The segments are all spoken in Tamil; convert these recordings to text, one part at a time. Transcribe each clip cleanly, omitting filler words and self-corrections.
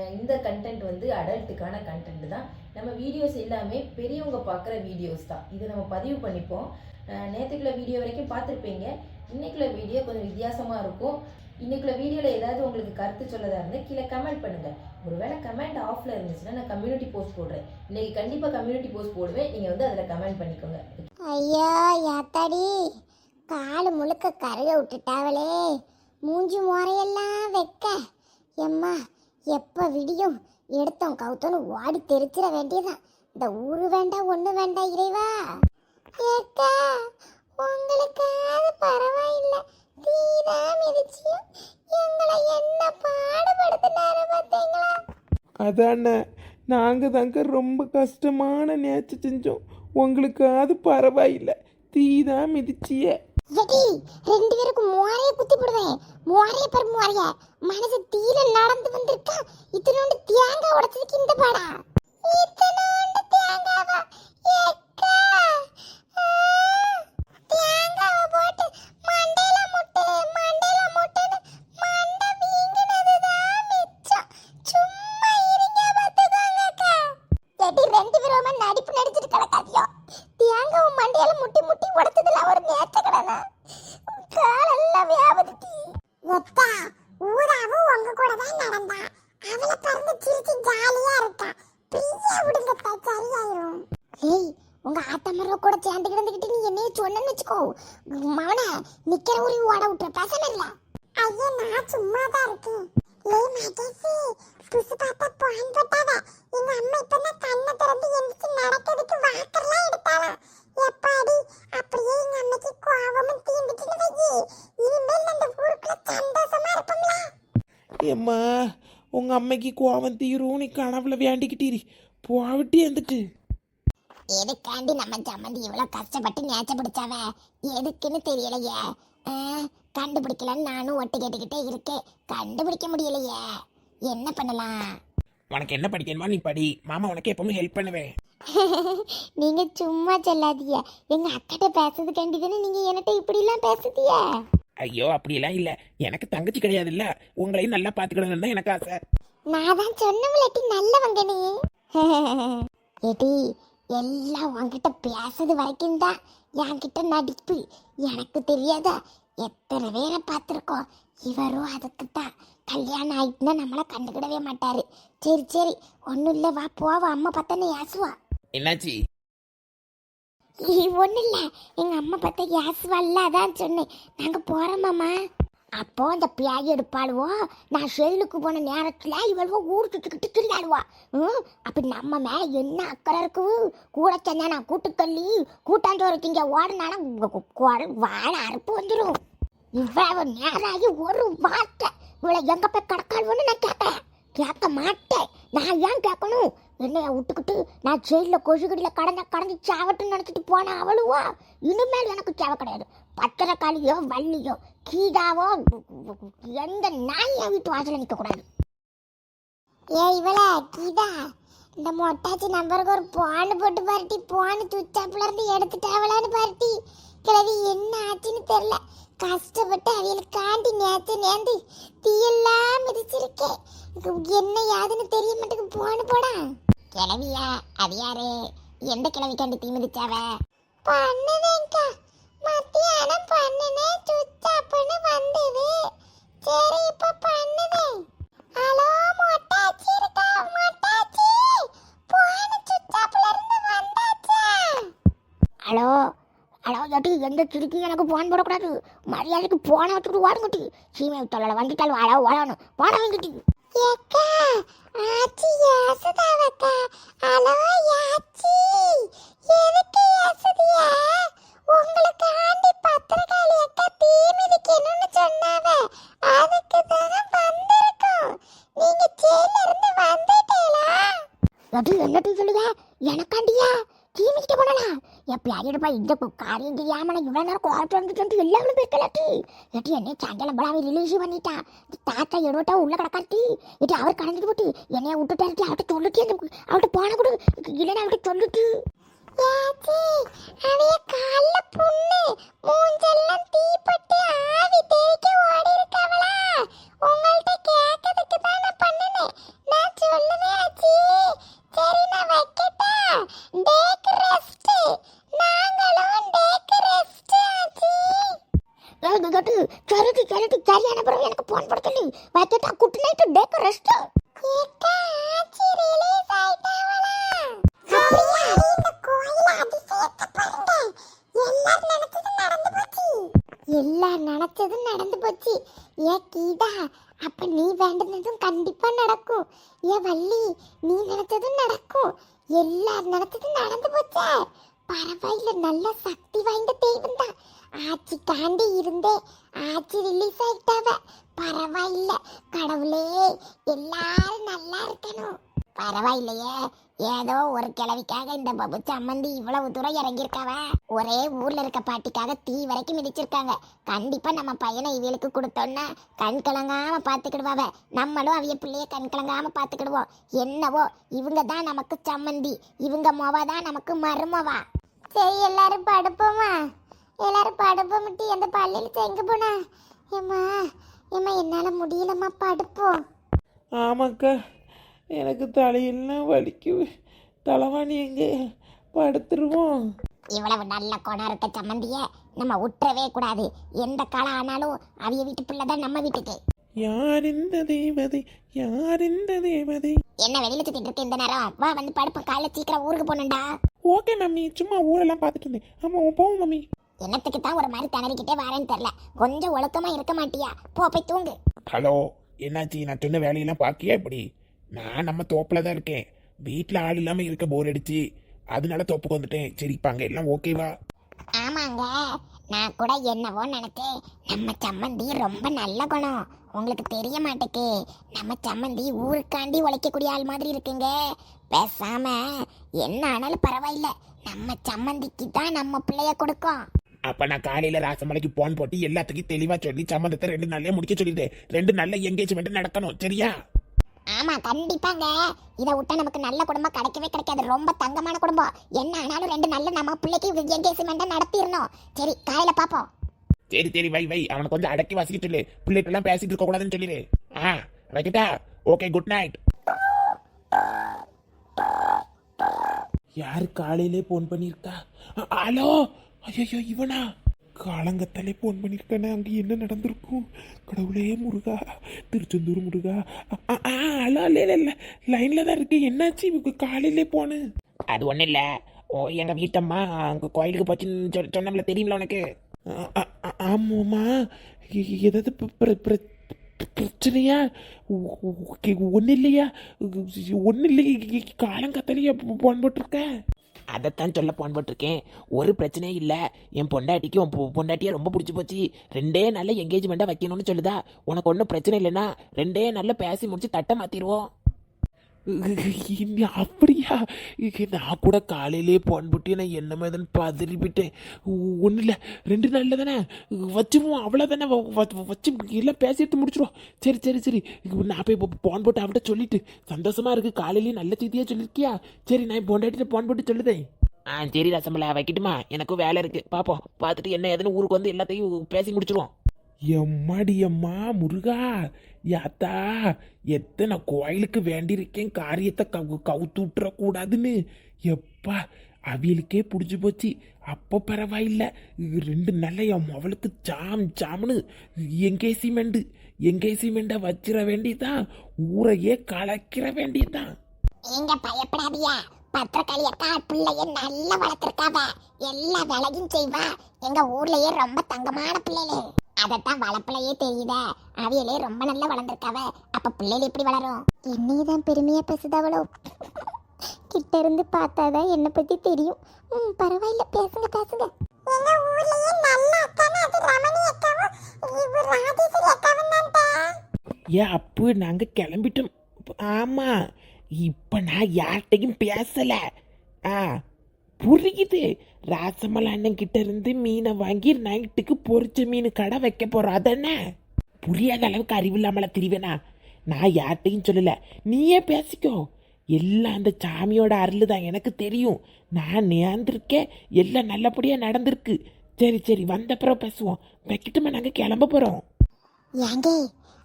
இந்த கண்டென்ட் வந்து அடல்ட்டுக்கான கண்டென்ட் தான். நம்ம வீடியோஸ் எல்லாமே பெரியவங்க பார்க்குற வீடியோஸ் தான். இதை நம்ம பதிவு பண்ணிப்போம். நேற்றுக்குள்ள வீடியோ வரைக்கும் பார்த்துருப்பீங்க. இன்னைக்குள்ள வீடியோ கொஞ்சம் வித்தியாசமாக இருக்கும். இன்னைக்குள்ள வீடியோவில் ஏதாவது உங்களுக்கு கருத்து சொல்லதா இருந்தால் கீழே கமெண்ட் பண்ணுங்கள். ஒருவேளை கமெண்ட் ஆஃபில் இருந்துச்சுன்னா நான் கம்யூனிட்டி போஸ்ட் போடுறேன். இன்னைக்கு கண்டிப்பாக கம்யூனிட்டி போஸ்ட் போடுவேன். நீங்கள் வந்து அதில் கமெண்ட் பண்ணிக்கோங்க. ஐயோ யாத்தாடி, காலு முழுக்க கரைய விட்டுட்டாவளே, மூஞ்சி முறையெல்லாம் வைக்க. எம்மா எப்போ விடியும் எடுத்தோம் கவுத்தோன்னு ஓடி தெரிச்சிட வேண்டியதான். இந்த ஊரு வேண்டாம் ஒன்று வேண்டாம் இறைவா. ஏக்கா உங்களுக்காவது பரவாயில்லை, தீனா மிதிச்சியும் எங்களை என்ன பாடுபடுத்தினாரு பார்த்தீங்களா? அதானே, நாங்கள் தாங்க ரொம்ப கஷ்டமான நேச்சு செஞ்சோம். உங்களுக்காவது பரவாயில்லை, தீ தான் மிதிச்சிய. எடி ரெண்டு பேருக்கு மோரைய குத்தி போடுவேன். மோரைய பர் மோரைய மனசு தீர நடந்து வந்திருக்கா. இத்தனோண்டு தேங்காய் உடைச்சதுக்கு இந்த பாடா. இத்தனோண்டு தேங்காவா ஏக்கா? தேங்காவை போட்டு மண்டையில முட்டு மண்டை வீங்கினதுதான் மிச்சம். சும்மா இருங்க பார்த்துக்கோங்கக்கா. எடி ரெண்டு பேரும் நடிப்பு நடிச்சிட்டு கிடக்காதியோ. தேங்காவை மண்டையில முட்டி உடைச்சதுல ஒரு நேற்று கிடனா காலெல்லாம் வியாபதி. எத்தா ஊராவும் உங்க கூட தான் நடந்தா. அவளை பறந்து சிரிச்சு ஜாலியா இருக்கா. பிரியா விடுங்க சரியாயிரும். ஏய் உங்க ஆத்தமரோ கூட சேர்ந்து கிடந்துக்கிட்டு நீ என்னைய சொன்னு வச்சுக்கோ. மவன நிக்கிற ஊரி ஓட விட்டுற பேசாம இல்ல. ஐயோ நான் சும்மா தான் இருக்கேன். ஏய் மகேஷ் புசு பாப்பா பான் போட்டாவ. எங்க அம்மா இப்பதான் கண்ணை திறந்து எந்திரிச்சு நடக்கிறதுக்கு வாக்கர்லாம் எடுத்தாளாம். எப்பாடி அப்படியே எங்க அம்மைக்கு கோவமும் தீந்துட்டுன்னு வைக்கி. இனிமேல் அந்த ஊருக்குள்ள சந்தோஷமா இருப்போம்ல. ஏம்மா, உங்கள் அம்மைக்கு கோவம் தீரும் நீ கனவுல வேண்டிக்கிட்டீரி போவிட்டு வந்துட்டு. எதுக்காண்டி நம்ம சம்மந்தி இவ்வளவு கஷ்டப்பட்டு நேச்ச பிடிச்சாவ எதுக்குன்னு தெரியலையே. கண்டுபிடிக்கலன்னு நானும் ஒட்டு கேட்டுக்கிட்டே இருக்கேன். கண்டுபிடிக்க முடியலையே, என்ன பண்ணலாம்? உனக்கு என்ன படிக்கணுமா நீ படி, மாமா உனக்கு எப்பவுமே ஹெல்ப் பண்ணுவேன். நீங்க சும்மா சொல்லாதீங்க. எங்க அக்கிட்ட பேசுறது கண்டிதானே நீங்க என்கிட்ட இப்படி எல்லாம் பேசுதிய. ஐயோ அப்படியெல்லாம் இல்லை, எனக்கு தங்கச்சி கிடையாது இல்ல, உங்களையும் நல்லா பார்த்துக்கணும்னு தான் எனக்கு ஆசை. நான் தான் சொன்னவளட்டி நல்லவங்க நீ. ஏடி எல்லாம் உன்கிட்ட பேசுறது வரைக்கும் தான் என்கிட்ட நடிப்பு. எனக்கு தெரியாதா எத்தனை பேரை பார்த்துருக்கோம். இவரும் அதுக்கு தான் கல்யாணம் ஆயிட்டுன்னா நம்மளை கண்டுக்கிடவே மாட்டாரு. சரி சரி ஒன்றும் இல்லை, வா போவா, அம்மா பார்த்தானே யாசுவா. என்னாச்சு? ஒன்றும் இல்லை, எங்கள் அம்மா பார்த்தா யாசுவா அதான் சொன்னேன். நாங்கள் போகிறோமாம்மா. அப்போ அந்த பியாகி எடுப்பாளுவோ, நான் செயலுக்கு போன நேரத்தில் இவளுவோ ஊர் சுட்டுக்கிட்டு திரியாளுவா. அப்படி நம்ம மேலே என்ன அக்கறை இருக்கு? கூட செஞ்சா நான் கூட்டுக்கல்லி கூட்டாஞ்சோறு திங்க ஓடினாலும் வாழை அறுப்பு வந்துடும். இவ்வளவு நேராகி ஒரு வார்த்தை இவளை எங்க போய் கிடக்காள்வோன்னு நான் கேட்க மாட்டேன். நான் ஏன் கேட்கணும்? என்னைய விட்டுக்கிட்டு நான் ஜெயிலில் கொசுகடியில் கடந்து சாவட்டுன்னு நினச்சிட்டு போன அவளுவோ இனிமேல் எனக்கு சேவை கிடையாது. பத்திரக்காளியோ வள்ளியோ கீதாவோ எந்த நாய் என் வீட்டு வாசல நிற்கக்கூடாது. ஏ இவள கீதா, இந்த மொட்டாச்சி நம்பருக்கு ஒரு போன் போட்டு பாருட்டி. போன் சுவிட்சாப்ல இருந்து எடுத்துட்டாவலான்னு பாருட்டி. கிழவி என்ன ஆச்சுன்னு தெரியல. கஷ்டப்பட்டு அவியலுக்காண்டி நேர்ந்து தீயெல்லாம் மிதிச்சிருக்கேன். என்ன யாதுன்னு தெரிய மாட்டேங்க. போன போடா. கிழவியா? அது யாரு? எந்த கிழவிக்காண்டி தீ மிதிச்சாவ? பண்ணுதேங்கா, மத்தியானம் பண்ணுனேன், சுச்சாப்புன்னு வந்தது. சரி இப்ப பண்ணுதேன். ஹலோ மொட்டாச்சி இருக்கா? மொட்டாச்சி போன சுச்சாப்புல இருந்து வந்தாச்சா? ஹலோ ஹலோ ஏட்டி, எந்த சிரிக்கி எனக்கு போன் போடக்கூடாது. மரியாதைக்கு போன வச்சுக்கிட்டு ஓடுங்கட்டி. சீமை விட்டால வந்துட்டாலும் வாழ ஓடணும். போன வாங்கிட்டி. ஏக்கா ஆச்சி யாசுதாவக்கா. ஹலோ யாச்சி, எதுக்கு யாசுதியா? உங்களுக்கு ஆண்டி பத்திரக்காளி அக்கா தீ மிதிக்கணும்னு சொன்னாவ, அதுக்கு தானே வந்திருக்கோம். நீங்க ஜெயில இருந்து வந்துட்டீங்களா? ஏட்டி என்னட்டி சொல்லுங்க? எனக்காண்டியா தீ மிதிக்க போனலாம்? எப்பயாவது எடுப்பா இந்த காரியம் தெரியாம நான் இவ்வளவு நேரம் கோர்ட்டு வந்துட்டு எல்லாரும் போய்க்கலாட்டி. ஏட்டி என்னைய சாயங்காலம் படாம ரிலீஸ் பண்ணிட்டான். தாத்தா எடுவட்டா உள்ள கிடக்காட்டி. ஏட்டி அவர் கடந்துட்டு போட்டு என்னைய விட்டுட்டாரு. அவட்ட சொல்லிட்டு அவட்ட போன கூட இல்லைன்னா அவட்ட சொல்லிட்டு அவைய கால்ல புண்ணு மூஞ்செல்லாம் தீப்பட்டு ஆவி தெரிக்க ஓடி இருக்கவளா. உங்கள்ட்ட கேட்கறதுக்கு தான் நான் பண்ணினேன். நான் வைக்கட்டா குட் நைட் டெக்கரேஷன். எல்லாம் நினைச்சது நடந்து போச்சு. ஏ கீதா, அப்ப நீ வேண்டுனதும் கண்டிப்பா நடக்கும். ஏ வள்ளி, நீ நினைச்சதும் நடக்கும். எல்லாம் நினைச்சதும் நடந்து போச்சே. பரவாயில்ல, நல்ல சக்தி வாய்ந்த தெய்வம் தான். ஆச்சி காண்டி இருந்தே ஆச்சி ரிலீஸ் ஆயிட்டாவ. பரவாயில்ல கடவுளே, எல்லாரும் நல்லா இருக்கணும். பரவாயில்லையே, ஏதோ ஒரு கிழவிக்காக இந்த பபு சம்மந்தி இவ்வளவு தூரம் இறங்கியிருக்காவ. ஒரே ஊர்ல இருக்க பாட்டிக்காக தீ வரைக்கும் மிதிச்சிருக்காங்க. கண்டிப்பா நம்ம பையனை இவளுக்கு கொடுத்தோன்னா கண் கலங்காம பாத்துக்கிடுவாவ. நம்மளும் அவிய பிள்ளைய கண் கலங்காம பாத்துக்கிடுவோம். என்னவோ இவங்க தான் நமக்கு சம்மந்தி, இவங்க மொவா தான் நமக்கு மருமவா. சரி, எல்லாரும் படுப்போமா? எல்லாரும் படுப்போம்ட்டு எந்த பள்ளியில எங்க போனா? ஏம்மா ஏம்மா, என்னால முடியலம்மா, படுப்போம். ஆமாக்கா, எனக்கு தலையெல்லாம் வலிக்குது. தலைவாணி எங்கே படுத்துருவோம். இவ்வளவு நல்ல குணம் இருக்க சம்மந்திய நம்ம உற்றவே கூடாது. எந்த காலம் ஆனாலும் அவிய வீட்டு பிள்ளைதான் நம்ம வீட்டுக்கு. யார் இந்த தேவதை, யார் இந்த தேவதை? என்ன வெளியில சுத்திட்டு இருக்க இந்த நேரம்? வா வந்து படுப்போம், காலைல சீக்கிரம் ஊருக்கு போகணும்டா. ஓகே மம்மி, சும்மா ஊரெல்லாம் பார்த்துட்டு இருந்தேன். ஆமாம் போவோம் மம்மி. என்னத்துக்கு தான் ஒரு மாதிரி திணறிக்கிட்டே வரேன்னு தெரியல. கொஞ்சம் ஒழுக்கமா இருக்க மாட்டியா? போ போய் தூங்கு. ஹலோ, என்னாச்சு? நான் சொன்ன வேலையெல்லாம் பார்க்கியா? இப்படி நான் நம்ம தோப்பில் தான் இருக்கேன். வீட்டில் ஆள் இல்லாமல் இருக்க போர் அடிச்சு, அதனால தோப்புக்கு வந்துட்டேன். சரிப்பாங்க, எல்லாம் ஓகேவா? ஆமாங்க, நான் கூட என்னவோ நினைச்சேன். நம்ம சம்மந்தி ரொம்ப நல்ல குணம். உங்களுக்கு தெரிய மாட்டேக்கு, நம்ம சம்மந்தி ஊருக்காண்டி உழைக்கக்கூடிய ஆள் மாதிரி இருக்குங்க. பேசாம என்ன ஆனாலும் பரவாயில்ல, நம்ம சம்மந்திக்கு தான் நம்ம பிள்ளைய கொடுக்கும். அப்ப நான் காலையில ராசமலைக்கு போன் போட்டு எல்லாத்துக்கும் தெளிவா சொல்லி சம்மந்தத்தை 2 நாள்லயே முடிக்க சொல்லிட்டேன். 2 நாள்ல எங்கேஜ்மெண்ட் நடக்கணும், சரியா? ஆமா கண்டிப்பாங்க. இதை விட்டா நமக்கு நல்ல குடும்பம் கிடைக்கவே கிடைக்காது. ரொம்ப தங்கமான குடும்பம். என்ன ஆனாலும் 2 நாள்ல நம்ம பிள்ளைக்கு எங்கேஜ்மெண்ட் நடத்திடணும். சரி, காலையில பாப்போம். சரி சரி, வை வை, அவனை கொஞ்சம் அடக்கி வாசிக்க சொல்லு. பிள்ளைகிட்டலாம் பேசிட்டு இருக்க கூடாதுன்னு சொல்லிடு. வைக்கிட்டா? Okay, good night. யாரு காலையிலே போன் பண்ணிருக்கா? ஹலோ, ஐயோ இவனா? காலங்கத்தாலே போன் பண்ணிருக்கானே, அங்க என்ன நடந்திருக்கும்? கடவுளே முருகா, திருச்செந்தூர் முருகா. ஹலோ, இல்ல லைன்ல தான் இருக்கு. என்னாச்சு காலையிலே போனு? அது ஒன்றும் இல்லை. எங்கள் வீட்டம்மா அங்கே கோயிலுக்கு போச்சுன்னு சொன்னோம்ல, தெரியுமில உனக்கு? ஆமாம்மா. ஏதாவது பிரச்சனையா? ஒன்றும் இல்லையா? ஒன்றும் இல்லை. காலங்காத்தாலேயே போன் போட்டிருக்க? அதைத்தான் சொல்ல போன் போட்டிருக்கேன். ஒரு பிரச்சனையும் இல்லை. என் பொண்டாட்டிக்கு உன் பொண்டாட்டியை ரொம்ப பிடிச்சி போச்சு. 2 நாளில் எங்கேஜ்மெண்ட்டாக வைக்கணும்னு சொல்லுதா. உனக்கு ஒன்றும் பிரச்சனை இல்லைன்னா 2 நாளில் பேசி முடிச்சு தட்டை மாற்றிடுவோம். அப்படியா? நான் கூட காலையிலே போன் போட்டு நான் என்ன மாதிரின்னு பதறிவிட்டேன். ஒன்றும் இல்லை, 2 நாளில் தானே வச்சுருவோம், அவ்வளோதானே. வச்சு எல்லாம் பேசிட்டு முடிச்சிருவோம். சரி சரி சரி, நான் போய் போன் போட்டு அவட்ட சொல்லிட்டு சந்தோஷமா இருக்கு. காலையிலேயே நல்ல செய்தியாக சொல்லியிருக்கியா? சரி, நான் பொண்டாட்டிட்டு போன் போட்டு சொல்லுதேன். சரி ரசமலா, வைக்கட்டுமா? எனக்கும் வேலை இருக்கு, பார்ப்போம். பார்த்துட்டு என்ன ஏதுன்னு ஊருக்கு வந்து எல்லாத்தையும் பேசி முடிச்சிருவோம். எம்மாடி அம்மா முருகா, யாத்தா எத்தனை கோயிலுக்கு வேண்டியிருக்கேன் காரியத்தை கவுத்து விட்டுறக்கூடாதுன்னு. எப்பா, அவியலுக்கே பிடிச்சி போச்சு. அப்போ பரவாயில்ல. 2 நாள்ல என் அவளுக்கு ஜாம்னு எங்கேஜ்மெண்ட்டை வச்சிட வேண்டியதான். ஊரையே கலக்கிற வேண்டியதான். நீங்க பயப்படாதியா, பத்திரக்காளி அக்கா பிள்ளைய நல்லா வளர்த்திருக்காவ. எல்லா வேலையும் செய்வா. எங்க ஊர்லயே ரொம்ப தங்கமான பிள்ளைகளே. அதத்தான் வளப்பிள்ளையே தெரியுத. அவியலே ரொம்ப நல்லா வளர்ந்துருக்காவ. அப்ப பிள்ளைகள் எப்படி வளரும்? என்னையதான் பெருமையா பேசுதாவளோ. கிட்ட இருந்து பார்த்தாதான் என்னை பத்தி தெரியும். பரவாயில்ல, பேசுங்க பேசுங்க. எங்க ஊர்லயே நல்ல அக்கானா அது ரமணி அக்காவும் இவ ராஜேஸ்வரி அக்காவும் தான். அப்போ நாங்க கிளம்பிட்டோம். ஆமா, இப்ப நான் யார்கிட்டையும் பேசல. புரியுது. ராசமல் அண்ணன் கிட்ட இருந்து மீனை வாங்கி நைட்டுக்கு பொரிச்ச மீன் கடை வைக்க போறோம். அதானே? புரியாத அளவுக்கு அறிவில்லாமல திரிவேனா? நான் யார்கிட்டையும் சொல்லல, நீயே பேசிக்கோ. எல்லாம் அந்த சாமியோட அருள் தான், எனக்கு தெரியும். நான் நேர்ந்திருக்கேன், எல்லாம் நல்லபடியா நடந்திருக்கு. சரி சரி, வந்தப்புறம் பேசுவோம். வைக்கிட்டுமா, நாங்க கிளம்ப போறோம். ஏங்க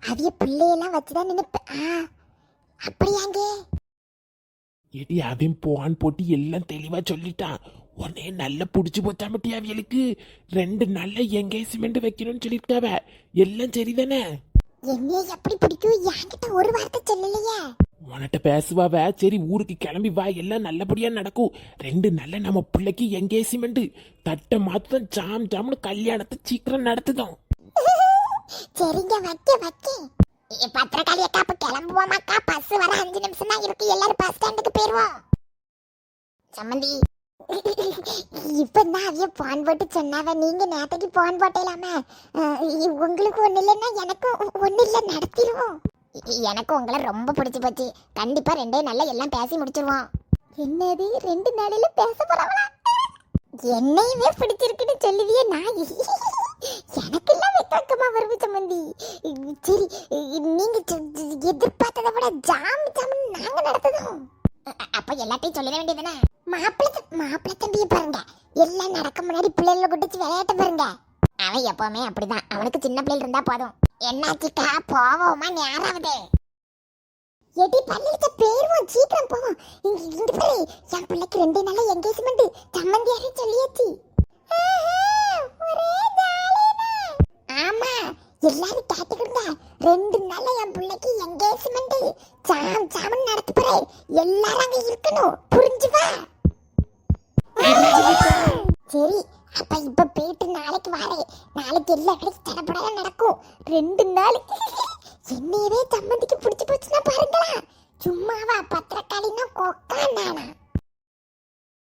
அவிய பிள்ளையெல்லாம் வச்சுதான் நினைப்ப? அப்படியாங்க? எடி, அவன் போன் போட்டு எல்லாம் தெளிவா சொல்லிட்டான். உடனே நல்லா பிடிச்சி போச்சாமட்டி அவியலுக்கு. 2 நாள்ல எங்கேஜ்மெண்ட் வைக்கணும்னு சொல்லியிருக்காவ. எல்லாம் சரிதானே? என்னைய எப்படி பிடிக்கும் என்கிட்ட ஒரு வார்த்தை சொல்லலையே. உன்கிட்ட பேசுவாவ. சரி ஊருக்கு கிளம்பி வா, எல்லாம் நல்லபடியா நடக்கும். 2 நல்ல நம்ம பிள்ளைக்கு எங்கேஜ்மெண்ட். தட்டை மாத்தம் ஜாம் ஜாம்னு கல்யாணத்தை சீக்கிரம் நடத்துதோம். சரிங்க, வைக்க பத்திரக்காளி அக்கா, அப்ப கிளம்புவோமாக்கா? பஸ் வர 5 நிமிஷம் தான் இருக்கு. எல்லாரும் பஸ் ஸ்டாண்டுக்கு போயிருவோம். சம்மந்தி, இப்பதான் அவைய போன் போட்டு சொன்னாவ. நீங்க நேத்தைக்கு போன் போட்டேலாமே. உங்களுக்கு ஒண்ணு இல்லைன்னா எனக்கும் ஒண்ணு இல்ல, நடத்திடுவோம். எனக்கு உங்களை ரொம்ப பிடிச்சு போச்சு. கண்டிப்பா 2 நாள்ல எல்லாம் பேசி முடிச்சிருவோம். என்னது 2 நாளில பேச போறவளா? என்னையுமே பிடிச்சிருக்குன்னு சொல்லுவியே. நான் எனக்கு எல்லாம் வெக்கமா வருது சம்மந்தி. சரி, நீங்க எதிர்பார்த்ததை விட ஜாம் ஜாம் நாங்க நடத்துதோம். அப்ப எல்லாத்தையும் சொல்லிட வேண்டியதுதானே? மாப்பிள்ளை தம்பியை பாருங்க, எல்லாம் நடக்க முன்னாடி பிள்ளைகளை குட்டிச்சு விளையாட்ட பாருங்க. அவன் எப்பவுமே அப்படிதான். அவனுக்கு சின்ன பிள்ளைகள் இருந்தா போதும். என்னாச்சுக்கா, போவோமா? நேராவது எடி பள்ளிக்கு போயிருவோம், சீக்கிரம் போவோம். இங்க பாரு, என் பிள்ளைக்கு 2 நாள் எங்கேஜ்மெண்ட். சம்மந்தியாரே சொல்லியாச்சு. ஆமா, எல்லாரும் கேட்டுக்கிடுங்க. 2 நாள் என் பிள்ளைக்கு எங்கேஜ்மெண்ட். ஜாம் ஜாம் நடத்த போறேன். எல்லாரும் அங்க இருக்கணும், புரிஞ்சு வா. சரி, அப்ப இப்ப போயிட்டு நாளைக்கு வரேன். நாளைக்கு எல்லா கடைக்கு